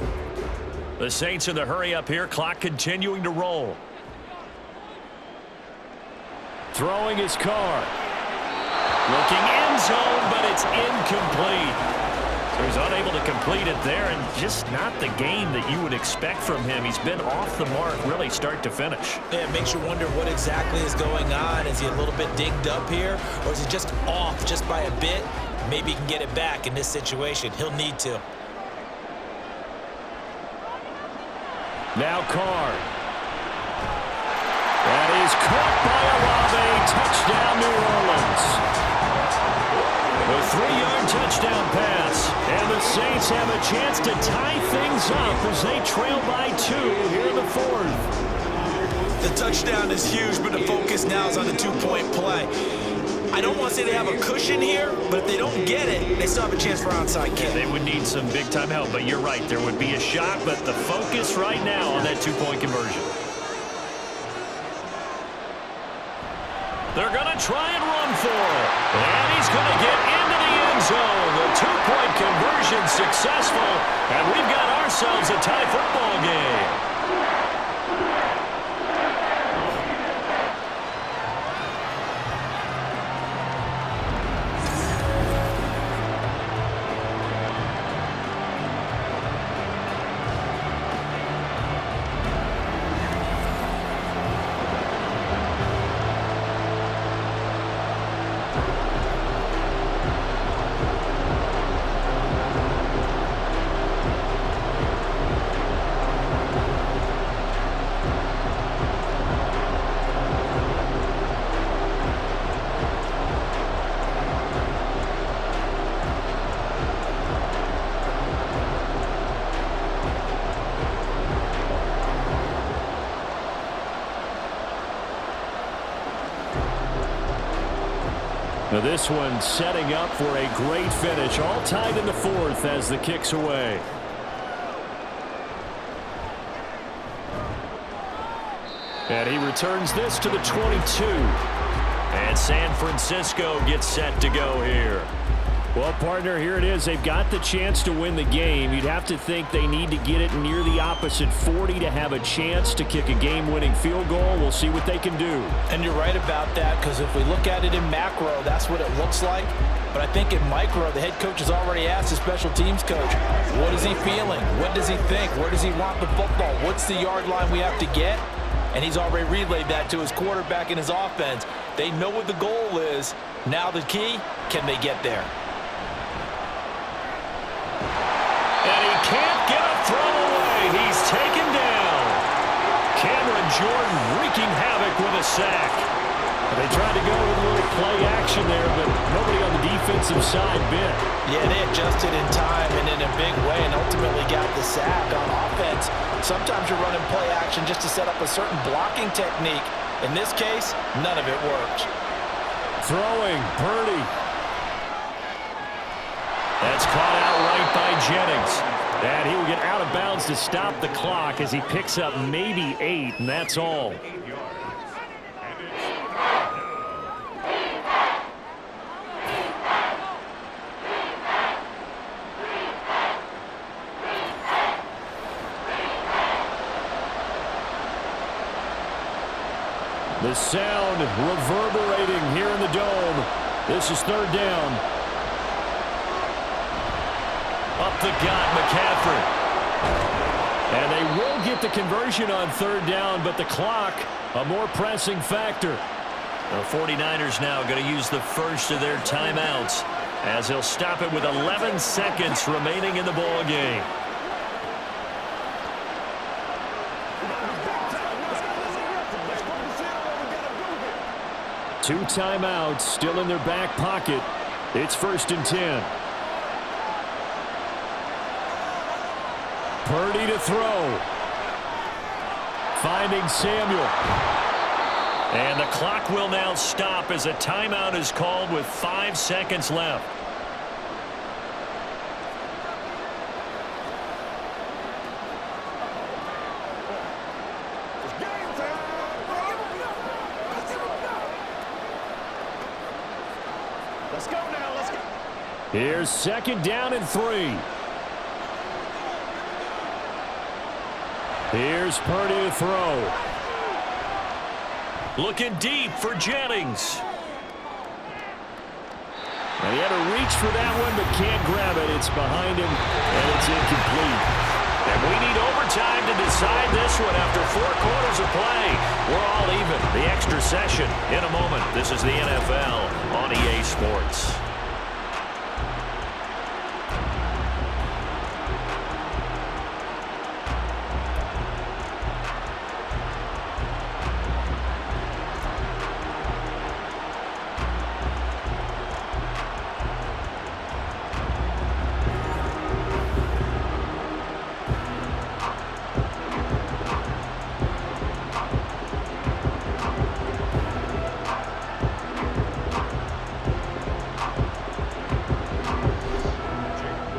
B: The Saints in the hurry up here, clock continuing to roll.
A: Throwing his Carr.
B: Looking end zone, but it's incomplete. So he's unable to complete it there, and just not the game that you would expect from him. He's been off the mark really start to finish.
C: Yeah, it makes you wonder what exactly is going on. Is he a little bit dinged up here, or is he just off just by a bit? Maybe he can get it back in this situation. He'll need to.
A: Now Carr. That is caught by Olave. Touchdown, New Orleans. A 3-yard touchdown pass. And the Saints have a chance to tie things up as they trail by 2 here in the 4th.
C: The touchdown is huge, but the focus now is on the 2-point play. I don't want to say they have a cushion here, but if they don't get it, they still have a chance for onside kick.
B: They would need some big-time help, but you're right. There would be a shot, but the focus right now on that 2-point conversion. They're going to try and run for it. And he's going to get into the end zone. The 2-point conversion successful. And we've got ourselves a tie football game.
A: Now this one setting up for a great finish. All tied in the 4th as the kick's away. And he returns this to the 22.
B: And San Francisco gets set to go here.
A: Well, partner, here it is. They've got the chance to win the game. You'd have to think they need to get it near the opposite 40 to have a chance to kick a game-winning field goal. We'll see what they can do.
C: And you're right about that, because if we look at it in macro, that's what it looks like. But I think in micro, the head coach has already asked the special teams coach, what is he feeling? What does he think? Where does he want the football? What's the yard line we have to get? And he's already relayed that to his quarterback and his offense. They know what the goal is. Now the key, can they get there?
B: And he can't get a throw away. He's taken down. Cameron Jordan wreaking havoc with a sack.
A: They tried to go with a little play action there, but nobody on the defensive side bit.
C: Yeah, they adjusted in time and in a big way and ultimately got the sack. On offense, sometimes you're running play action just to set up a certain blocking technique. In this case, none of it worked.
A: Throwing, Purdy.
B: That's caught out right by Jennings.
A: And he will get out of bounds to stop the clock as he picks up maybe 8, and that's all. The sound reverberating here in the dome. This is 3rd down.
B: Up the gut, McCaffrey.
A: And they will get the conversion on 3rd down, but the clock, a more pressing factor.
B: The 49ers now going to use the first of their timeouts as he'll stop it with 11 seconds remaining in the ball game.
A: Two timeouts still in their back pocket. It's 1st and 10. Purdy to throw. Finding Samuel.
B: And the clock will now stop as a timeout is called with 5 seconds left.
F: Let's go now, let's go.
A: Here's 2nd down and 3. Here's Purdy to throw.
B: Looking deep for Jennings.
A: And he had to reach for that one, but can't grab it. It's behind him, and it's incomplete.
B: And we need overtime to decide this one after 4 quarters of play. We're all even. The extra session in a moment. This is the NFL on EA Sports.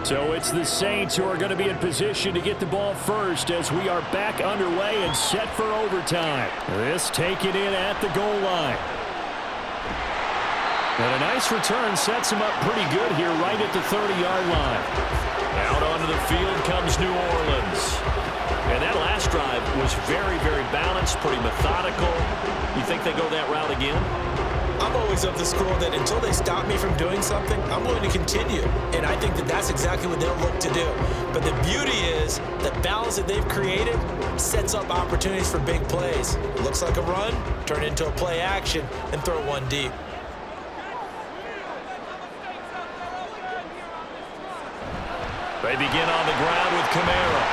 A: So it's the Saints who are going to be in position to get the ball first as we are back underway and set for overtime. This taken in at the goal line. And a nice return sets him up pretty good here right at the 30-yard line.
B: Out onto the field comes New Orleans. And that last drive was very, very balanced, pretty methodical. You think they go that route again?
C: I'm always of the school that until they stop me from doing something, I'm going to continue. And I think that that's exactly what they'll look to do. But the beauty is the balance that they've created sets up opportunities for big plays. It looks like a run, turn it into a play action, and throw one deep.
B: They begin on the ground with Kamara.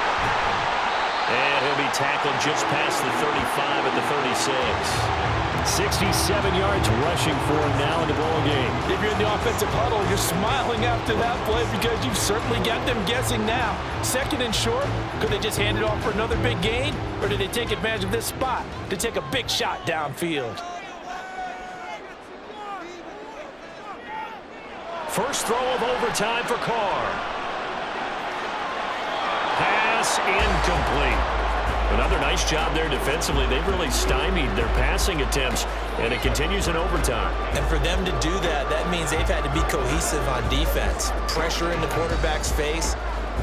B: And he'll be tackled just past the 35 at the 36.
A: 67 yards rushing for him now in the ball game.
C: If you're in the offensive huddle, you're smiling after that play because you've certainly got them guessing now. 2nd and short, could they just hand it off for another big gain? Or did they take advantage of this spot to take a big shot downfield?
B: First throw of overtime for Carr. Pass incomplete. Another nice job there defensively. They've really stymied their passing attempts, and it continues in overtime.
C: And for them to do that, that means they've had to be cohesive on defense. Pressure in the quarterback's face,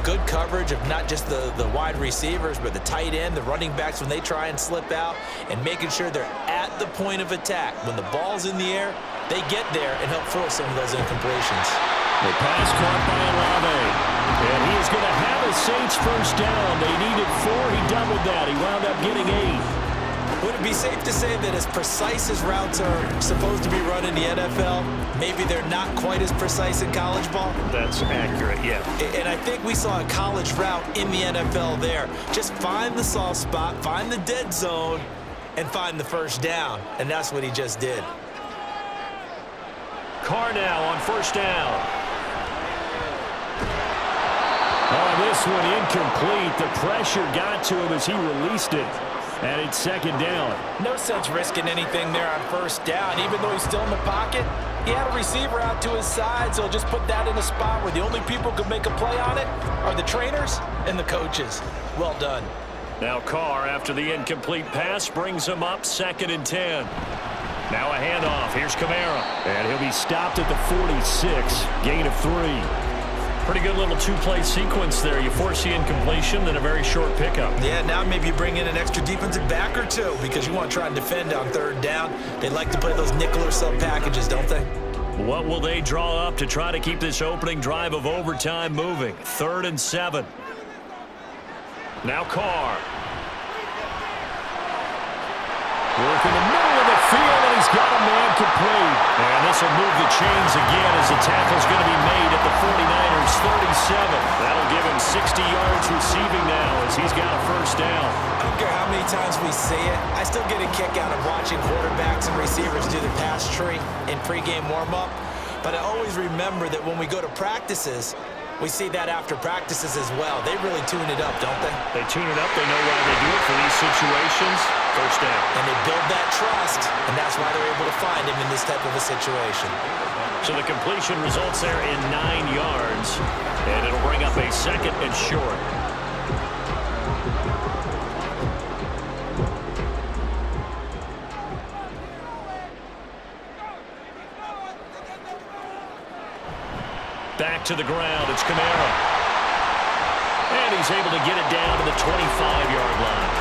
C: good coverage of not just the wide receivers, but the tight end, the running backs when they try and slip out, and making sure they're at the point of attack. When the ball's in the air, they get there and help force some of those incompletions.
A: The pass caught by Olave. And he is going to have a Saints first down. They needed 4. He doubled that. He wound up getting 8.
C: Would it be safe to say that as precise as routes are supposed to be run in the NFL, maybe they're not quite as precise in college ball?
B: That's accurate, yeah.
C: And I think we saw a college route in the NFL there. Just find the soft spot, find the dead zone, and find the first down. And that's what he just did.
B: Carr now on first down.
A: Oh, this one incomplete. The pressure got to him as he released it. And it's second down.
C: No sense risking anything there on first down. Even though he's still in the pocket, he had a receiver out to his side, so just put that in a spot where the only people who can make a play on it are the trainers and the coaches. Well done.
B: Now Carr, after the incomplete pass, brings him up 2nd and 10. Now a handoff. Here's Kamara.
A: And he'll be stopped at the 46. Gain of 3.
B: Pretty good little two-play sequence there. You force the incompletion, then a very short pickup.
C: Yeah, now maybe you bring in an extra defensive back or two because you want to try and defend on 3rd down. They like to play those nickel or sub packages, don't they?
B: What will they draw up to try to keep this opening drive of overtime moving? 3rd and 7. Now Carr.
A: Work in the middle of the field, and he's got a man complete.
B: And this will move the chains again as the tackle's going to be made at the 49ers' 37. That'll give him 60 yards receiving now as he's got a first down.
C: I don't care how many times we see it. I still get a kick out of watching quarterbacks and receivers do the pass tree in pregame warm-up. But I always remember that when we go to practices, we see that after practices as well. They really tune it up, don't they?
B: They tune it up. They know why they do it for these situations. First down.
C: And they build that trust, and that's why they're able to find him in this type of a situation.
B: So the completion results there in 9 yards, and it'll bring up a 2nd and short. Back to the ground. It's Kamara. And he's able to get it down to the 25-yard line.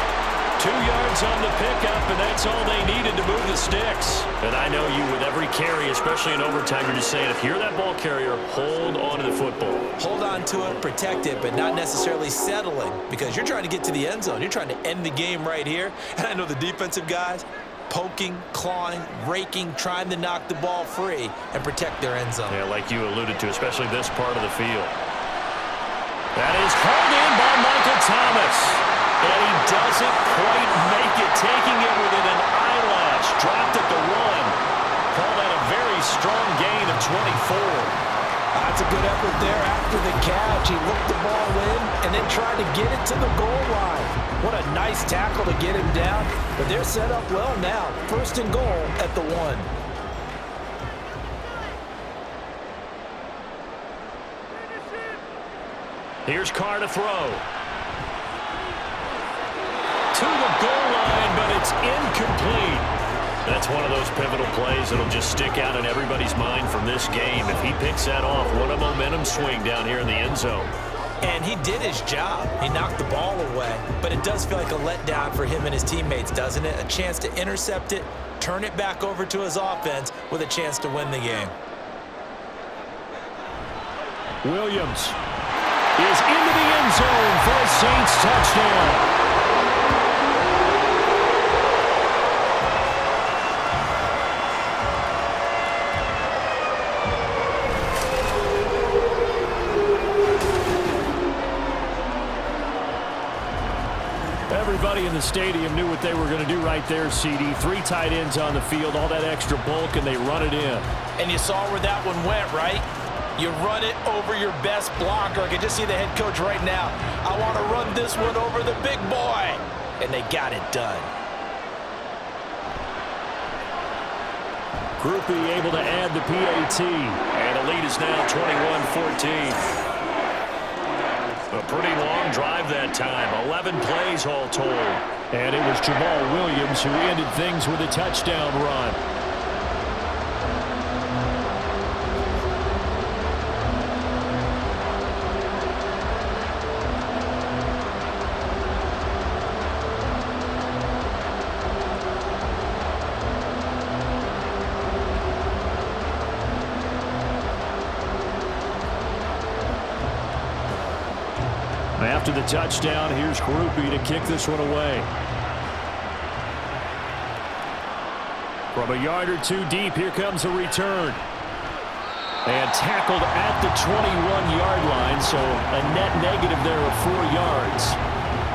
B: 2 yards on the pickup, and that's all they needed to move the sticks. And I know you, with every carry, especially in overtime, you're just saying, if you're that ball carrier, hold on to the football.
C: Hold on to it, protect it, but not necessarily settling because you're trying to get to the end zone. You're trying to end the game right here. And I know the defensive guys poking, clawing, raking, trying to knock the ball free and protect their end zone.
B: Yeah, like you alluded to, especially this part of the field. That is hauled in by Michael Thomas. And he doesn't quite make it, taking it within an eyelash. Dropped at the 1. Call that a very strong gain of 24.
C: That's a good effort there after the catch. He looked the ball in and then tried to get it to the goal line. What a nice tackle to get him down. But they're set up well now. 1st and goal at the 1.
B: Here's Carr to throw. To the goal line, but it's incomplete. That's one of those pivotal plays that'll just stick out in everybody's mind from this game. If he picks that off, what a momentum swing down here in the end zone.
C: And he did his job. He knocked the ball away. But it does feel like a letdown for him and his teammates, doesn't it? A chance to intercept it, turn it back over to his offense with a chance to win the game.
A: Williams is into the end zone for a Saints touchdown. Everybody in the stadium knew what they were going to do right there, CD. 3 tight ends on the field, all that extra bulk, and they run it in.
C: And you saw where that one went, right? You run it over your best blocker. I can just see the head coach right now. I want to run this one over the big boy. And they got it done.
A: Groupie able to add the PAT.
B: And the lead is now 21-14. A pretty long drive that time. 11 plays all told.
A: And it was Jamal Williams who ended things with a touchdown run. After the touchdown, here's Groupie to kick this one away. From a yard or two deep, here comes a return. And tackled at the 21-yard line, so a net negative there of 4 yards.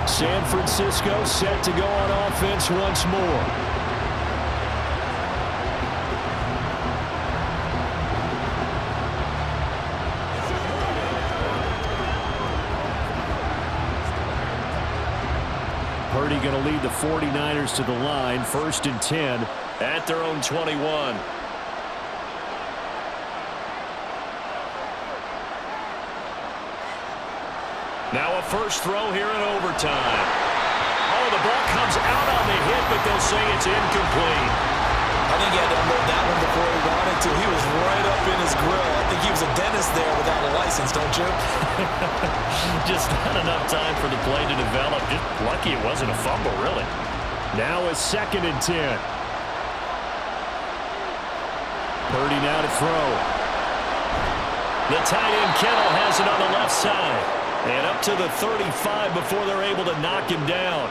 A: San Francisco set to go on offense once more. Purdy going to lead the 49ers to the line, 1st and 10
B: at their own 21. Now a first throw here in overtime. Oh, the ball comes out on the hit, but they'll say it's incomplete.
C: I think he had to unload that one before he wanted to. He was right up in his grill. I think he was a dentist there without a license, don't you?
B: Just not enough time for the play to develop. Just lucky it wasn't a fumble, really.
A: Now a 2nd and 10. Purdy now to throw.
B: The tight end Kittle has it on the left side. And up to the 35 before they're able to knock him down.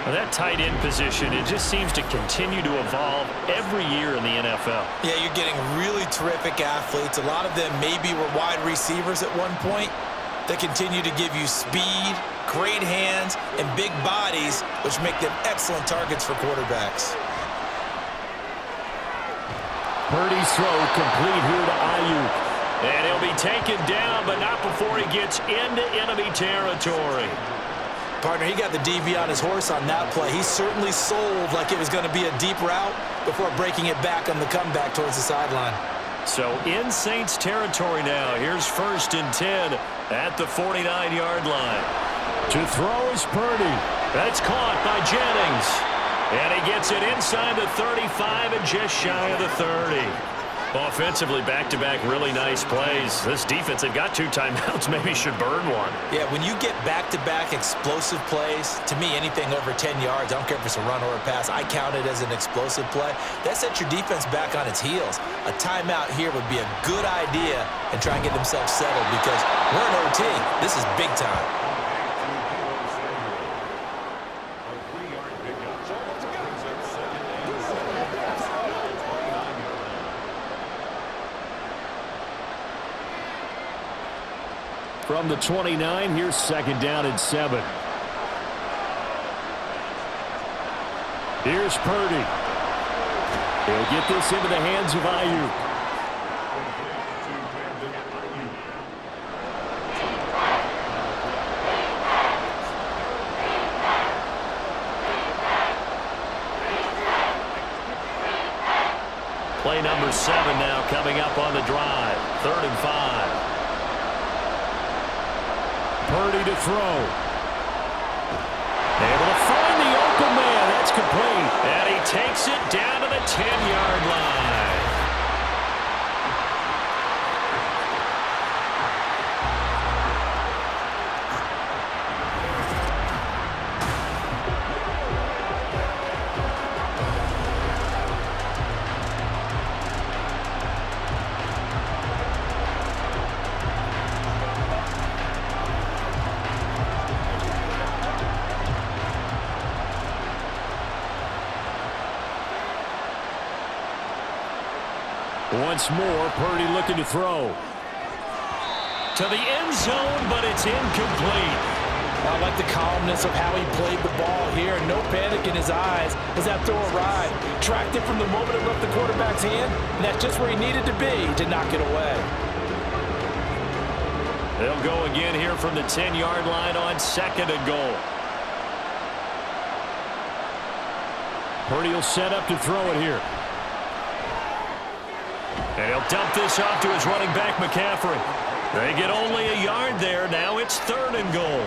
B: Well, that tight end position, it just seems to continue to evolve every year in the NFL.
C: Yeah, you're getting really terrific athletes. A lot of them maybe were wide receivers at one point. They continue to give you speed, great hands, and big bodies, which make them excellent targets for quarterbacks.
A: Purdy's throw complete here to Ayuk.
B: And he'll be taken down, but not before he gets into enemy territory.
C: Partner, he got the DB on his horse on that play. He certainly sold like it was going to be a deep route before breaking it back on the comeback towards the sideline.
B: So in Saints territory now. Here's 1st and 10 at the 49-yard line.
A: To throw is Purdy.
B: That's caught by Jennings. And he gets it inside the 35 and just shy of the 30. Offensively, back-to-back really nice plays. This defense, they've got 2 timeouts, maybe should burn one.
C: Yeah, when you get back-to-back explosive plays, to me, anything over 10 yards, I don't care if it's a run or a pass, I count it as an explosive play. That sets your defense back on its heels. A timeout here would be a good idea and try and get themselves settled because we're in OT. This is big time.
A: From the 29, here's 2nd down and 7. Here's Purdy. He'll get this into the hands of Ayuk.
B: Play number 7 now coming up on the drive. 3rd and 5.
A: Purdy to throw. Able to find the open man. That's complete.
B: And he takes it down to the 10-yard line.
A: Once more, Purdy looking to throw.
B: To the end zone, but it's incomplete.
C: I like the calmness of how he played the ball here. No panic in his eyes as that throw arrived. Tracked it from the moment it left the quarterback's hand, and that's just where he needed to be to knock it away.
B: They'll go again here from the 10-yard line on 2nd and goal.
A: Purdy will set up to throw it here.
B: And he'll dump this off to his running back, McCaffrey. They get only a yard there. Now it's 3rd and goal.